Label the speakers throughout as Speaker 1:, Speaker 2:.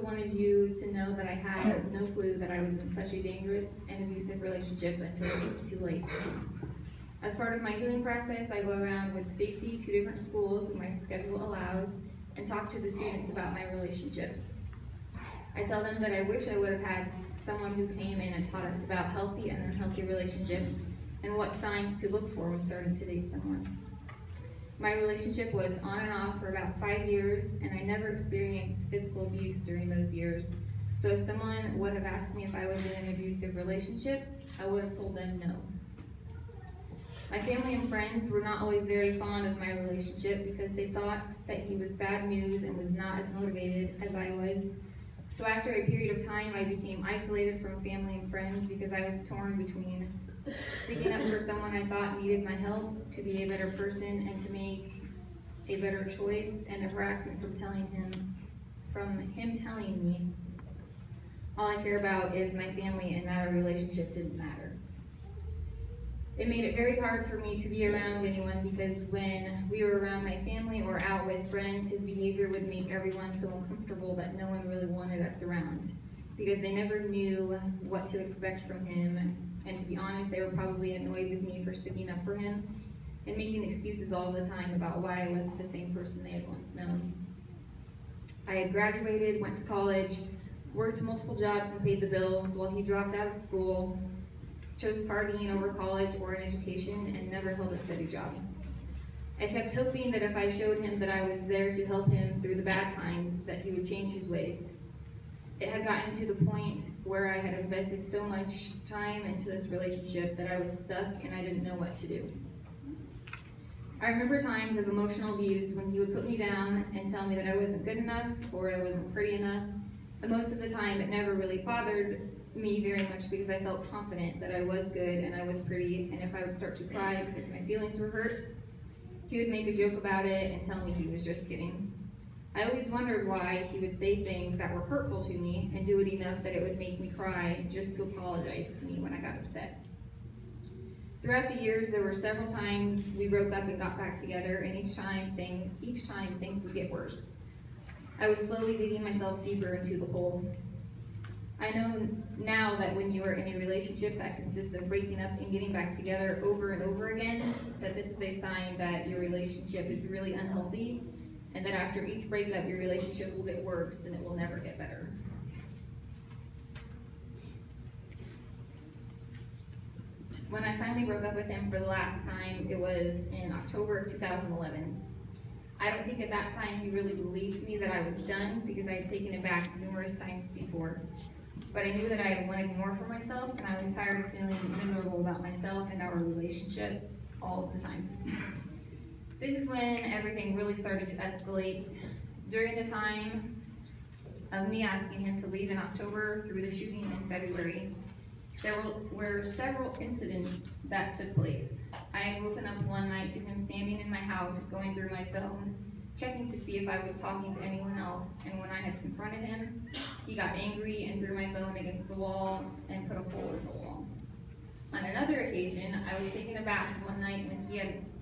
Speaker 1: wanted you to know that I had no clue that I was in such a dangerous and abusive relationship until it was too late. As part of my healing process, I go around with Stacy to different schools when my schedule allows and talk to the students about my relationship. I tell them that I wish I would have had someone who came in and taught us about healthy and unhealthy relationships and what signs to look for when starting to date someone. My relationship was on and off for about 5 years, and I never experienced physical abuse during those years. So if someone would have asked me if I was in an abusive relationship, I would have told them no. My family and friends were not always very fond of my relationship because they thought that he was bad news and was not as motivated as I was. So after a period of time, I became isolated from family and friends because I was torn between speaking up for someone I thought needed my help to be a better person and to make a better choice, and the harassment from him telling me all I care about is my family and that our relationship didn't matter. It made it very hard for me to be around anyone because when we were around my family or out with friends, his behavior would make everyone so uncomfortable that no one really wanted us around because they never knew what to expect from him. And to be honest, they were probably annoyed with me for sticking up for him and making excuses all the time about why I wasn't the same person they had once known. I had graduated, went to college, worked multiple jobs and paid the bills while he dropped out of school, chose partying over college or an education, and never held a steady job. I kept hoping that if I showed him that I was there to help him through the bad times, that he would change his ways. It had gotten to the point where I had invested so much time into this relationship that I was stuck and I didn't know what to do. I remember times of emotional abuse when he would put me down and tell me that I wasn't good enough or I wasn't pretty enough. And most of the time, it never really bothered me very much because I felt confident that I was good and I was pretty, and if I would start to cry because my feelings were hurt, he would make a joke about it and tell me he was just kidding. I always wondered why he would say things that were hurtful to me and do it enough that it would make me cry just to apologize to me when I got upset. Throughout the years, there were several times we broke up and got back together, and each time things would get worse. I was slowly digging myself deeper into the hole. I know now that when you are in a relationship that consists of breaking up and getting back together over and over again, that this is a sign that your relationship is really unhealthy, and that after each breakup, your relationship will get worse and it will never get better. When I finally broke up with him for the last time, it was in October of 2011. I don't think at that time he really believed me that I was done because I had taken it back numerous times before. But I knew that I had wanted more for myself, and I was tired of feeling miserable about myself and our relationship all of the time. This is when everything really started to escalate. During the time of me asking him to leave in October through the shooting in February, there were several incidents that took place. I had woken up one night to him standing in my house, going through my phone, checking to see if I was talking to anyone else, and when I had confronted him, he got angry and threw my phone against the wall and put a hole in the wall. On another occasion, I was taking a bath one night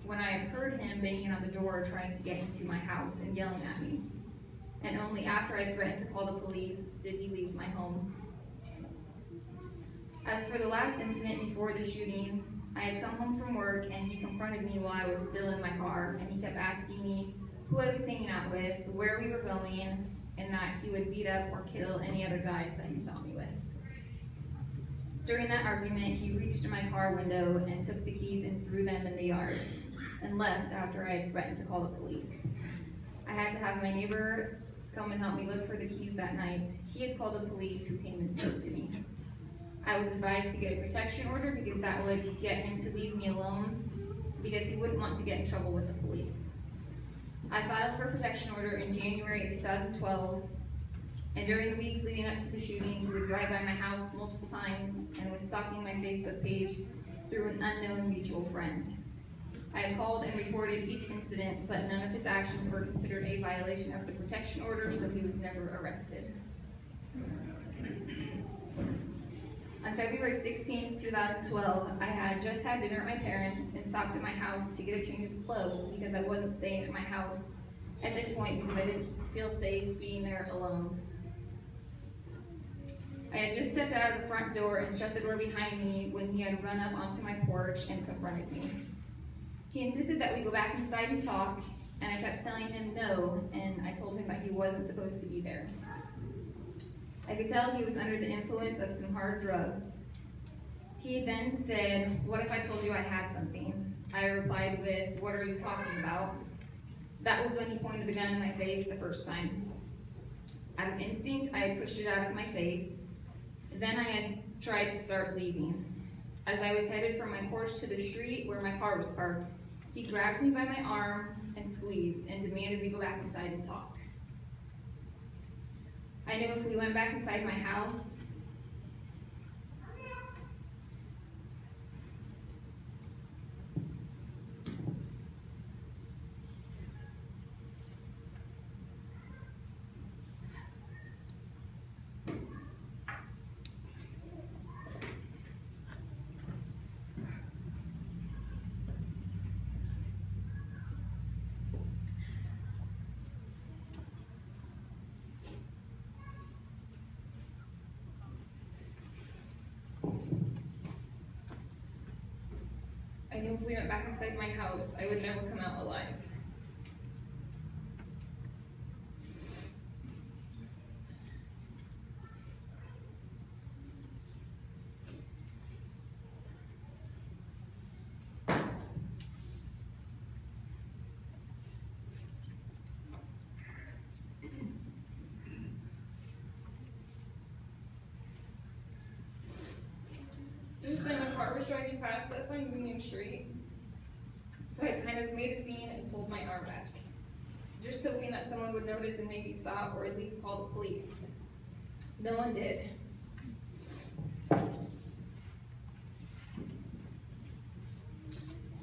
Speaker 1: when I had heard him banging on the door trying to get into my house and yelling at me. And only after I threatened to call the police did he leave my home. As for the last incident before the shooting, I had come home from work and he confronted me while I was still in my car, and he kept asking me who I was hanging out with, where we were going, and that he would beat up or kill any other guys that he saw me with. During that argument, he reached to my car window and took the keys and threw them in the yard and left after I had threatened to call the police. I had to have my neighbor come and help me look for the keys that night. He had called the police, who came and spoke to me. I was advised to get a protection order because that would get him to leave me alone because he wouldn't want to get in trouble with the police. I filed for a protection order in January of 2012, and during the weeks leading up to the shooting, he would drive by my house multiple times and was stalking my Facebook page through an unknown mutual friend. I had called and reported each incident, but none of his actions were considered a violation of the protection order, so he was never arrested. On February 16, 2012, I had just had dinner at my parents' and stopped at my house to get a change of clothes because I wasn't staying at my house at this point because I didn't feel safe being there alone. had just stepped out of the front door and shut the door behind me when he had run up onto my porch and confronted me. He insisted that we go back inside and talk, and I kept telling him no, and I told him that he wasn't supposed to be there. I could tell he was under the influence of some hard drugs. He then said, "What if I told you I had something?" I replied with, "What are you talking about?" That was when he pointed the gun in my face the first time. Out of instinct, I had pushed it out of my face. Then I had tried to start leaving. As I was headed from my porch to the street where my car was parked, he grabbed me by my arm and squeezed and demanded we go back inside and talk. I knew if we went back inside my house, I knew if we went back inside my house, I would never come out alive. Just then a car was driving past us on Union Street, so I kind of made a scene and pulled my arm back, just hoping that someone would notice and maybe stop or at least call the police. No one did.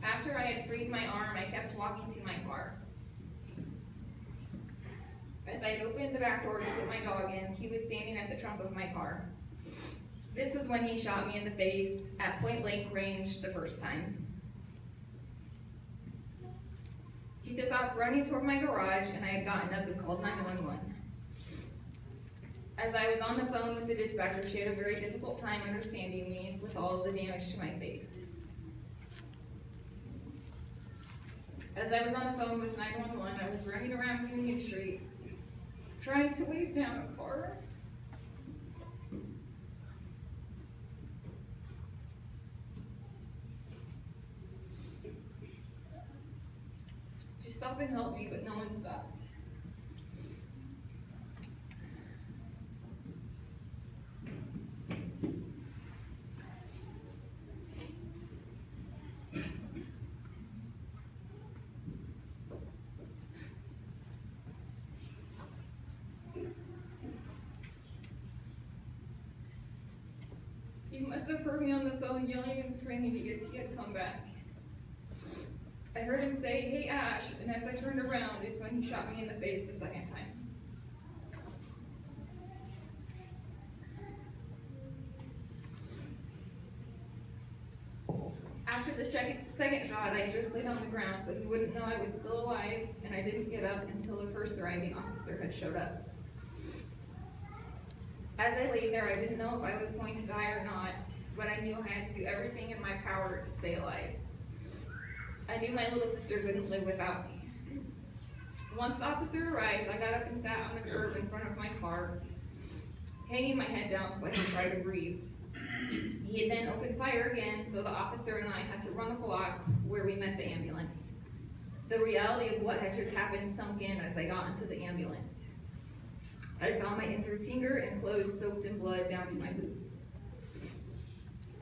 Speaker 1: After I had freed my arm, I kept walking to my car. As I had opened the back door to put my dog in, he was standing at the trunk of my car. This was when he shot me in the face at point blank range the first time. He took off running toward my garage, and I had gotten up and called 911. As I was on the phone with the dispatcher, she had a very difficult time understanding me with all of the damage to my face. As I was on the phone with 911, I was running around Union Street, trying to wave down a car. To stop and help me, but no one stopped. He must have heard me on the phone yelling and screaming because he had come back. I heard him say, "Hey Ash," and as I turned around is when he shot me in the face the second time. After the second shot, I just laid on the ground so he wouldn't know I was still alive, and I didn't get up until the first arriving officer had showed up. As I lay there, I didn't know if I was going to die or not, but I knew I had to do everything in my power to stay alive. I knew my little sister couldn't live without me. Once the officer arrived, I got up and sat on the curb in front of my car, hanging my head down so I could try to breathe. He had then opened fire again, so the officer and I had to run the block where we met the ambulance. The reality of what had just happened sunk in as I got into the ambulance. I saw my injured finger and clothes soaked in blood down to my boots.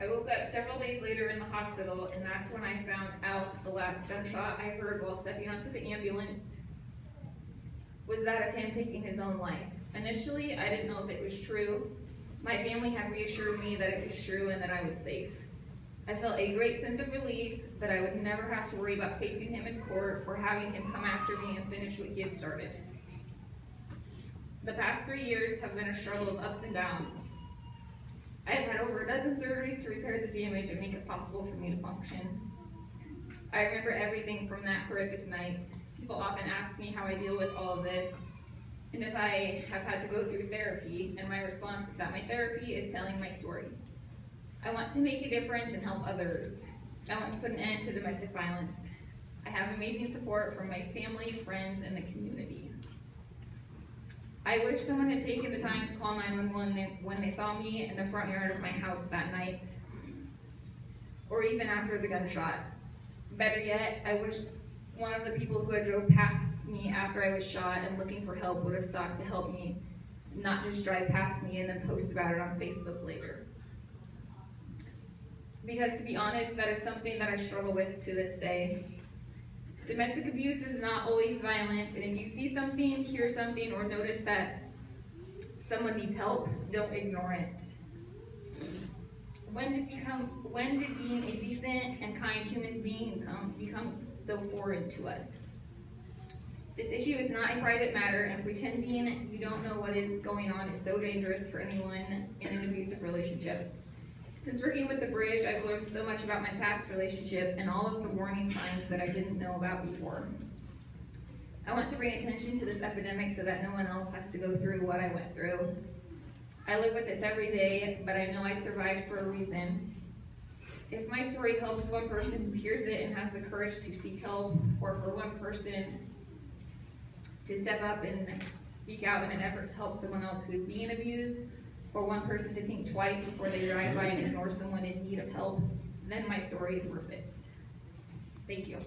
Speaker 1: I woke up several days later in the hospital, and that's when I found out the last gunshot I heard while stepping onto the ambulance was that of him taking his own life. Initially, I didn't know if it was true. My family had reassured me that it was true and that I was safe. I felt a great sense of relief that I would never have to worry about facing him in court or having him come after me and finish what he had started. The past 3 years have been a struggle of ups and downs. I have had over a dozen surgeries to repair the damage and make it possible for me to function. I remember everything from that horrific night. People often ask me how I deal with all of this. and if I have had to go through therapy, and my response is that my therapy is telling my story. I want to make a difference and help others. I want to put an end to domestic violence. I have amazing support from my family, friends, and the community. I wish someone had taken the time to call 911 when they saw me in the front yard of my house that night, or even after the gunshot. Better yet, I wish one of the people who had drove past me after I was shot and looking for help would have stopped to help me, not just drive past me and then post about it on Facebook later. Because to be honest, that is something that I struggle with to this day. Domestic abuse is not always violent, and if you see something, hear something, or notice that someone needs help, don't ignore it. When did being a decent and kind human being become so foreign to us? This issue is not a private matter, and pretending you don't know what is going on is so dangerous for anyone in an abusive relationship. Since working with the Bridge, I've learned so much about my past relationship and all of the warning signs that I didn't know about before. I want to bring attention to this epidemic so that no one else has to go through what I went through. I live with this every day, but I know I survived for a reason. If my story helps one person who hears it and has the courage to seek help, or for one person to step up and speak out in an effort to help someone else who is being abused, or one person to think twice before they drive by and ignore someone in need of help, then my story is worth it. Thank you.